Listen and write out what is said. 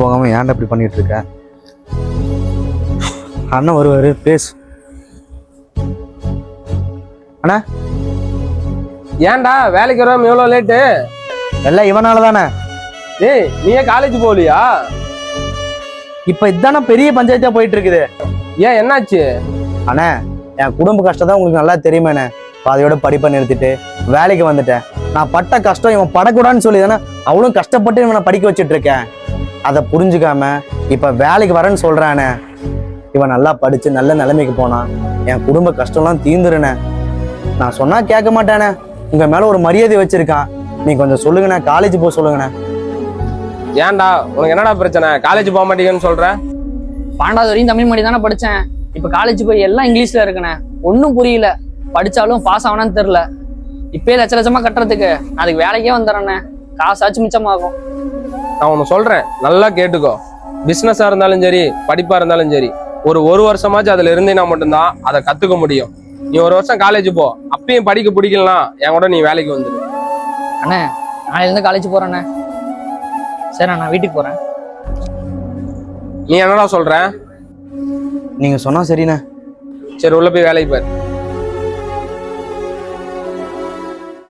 போகாம ஏன்டா இப்படி பண்ணிட்டு இருக்க? அண்ணன் வருவாரு, பேசு. அண்ணா ஏன்டா வேலைக்கு வராம எவ்வளவு லேட்டு? எல்லாம் இவனால தானே. ஏய் நீயே காலேஜ் போகலையா? இப்ப இதுதானே பெரிய பஞ்சாயத்தா போயிட்டு இருக்குது. ஏன் என்னாச்சு? அண்ணா என் குடும்ப கஷ்டம் தான் உங்களுக்கு நல்லா தெரியுமேண்ணே. பாதையோட படிப்பை நிறுத்திட்டு வேலைக்கு வந்துட்டேன். நான் பட்ட கஷ்டம் இவன் படக்கூடாதுன்னு சொல்லி தானே அவளும் கஷ்டப்பட்டு இவனை படிக்க வச்சுட்டு இருக்கேன். அதை புரிஞ்சுக்காம இப்ப வேலைக்கு வரேன்னு சொல்றானே. இவன் நல்லா படிச்சு நல்ல நிலைமைக்கு போனான், என் குடும்ப கஷ்டம்லாம் தீந்துருண்ணே. நான் சொன்னா கேட்க மாட்டானே. உங்க மேல ஒரு மரியாதை வச்சிருக்கான். நீ கொஞ்சம் சொல்லுங்கண்ணே, காலேஜ் போக சொல்லுங்கண்ணே. ஏன்டா உனக்கு என்னடா பிரச்சனை? காலேஜ் போக மாட்டீங்கன்னு சொல்ற? 12வது வரையும் தமிழ் மீடியம் தானே படித்தேன். இப்போ காலேஜ் போய் எல்லாம் இங்கிலீஷில் இருக்குண்ணே. ஒன்றும் புரியல. படித்தாலும் பாஸ் ஆகணும்னு தெரில. இப்போயே லட்ச லட்சமாக கட்டுறதுக்கு அதுக்கு வேலைக்கே வந்துடுறேண்ணே. காசாச்சும் மிச்சமாகும். நான் ஒன்று சொல்றேன், நல்லா கேட்டுக்கோ. பிஸ்னஸாக இருந்தாலும் சரி, படிப்பாக இருந்தாலும் சரி, ஒரு வருஷமாச்சும் அதில் இருந்தீங்கன்னா மட்டும்தான் அதை கற்றுக்க முடியும். நீ ஒரு வருஷம் காலேஜ் போ, அப்பயும் படிக்க பிடிக்கலாம் என் கூட நீ வேலைக்கு வந்துடு. அண்ணே நாளையிலேருந்து காலேஜ் போகிறேண்ணே. சரி நான் வீட்டுக்கு போகிறேன். நீ என்னடா சொல்ற? நீங்க சொன்னா சரிண்ணே. சரி உள்ள போய் வேலைக்கு பாரு.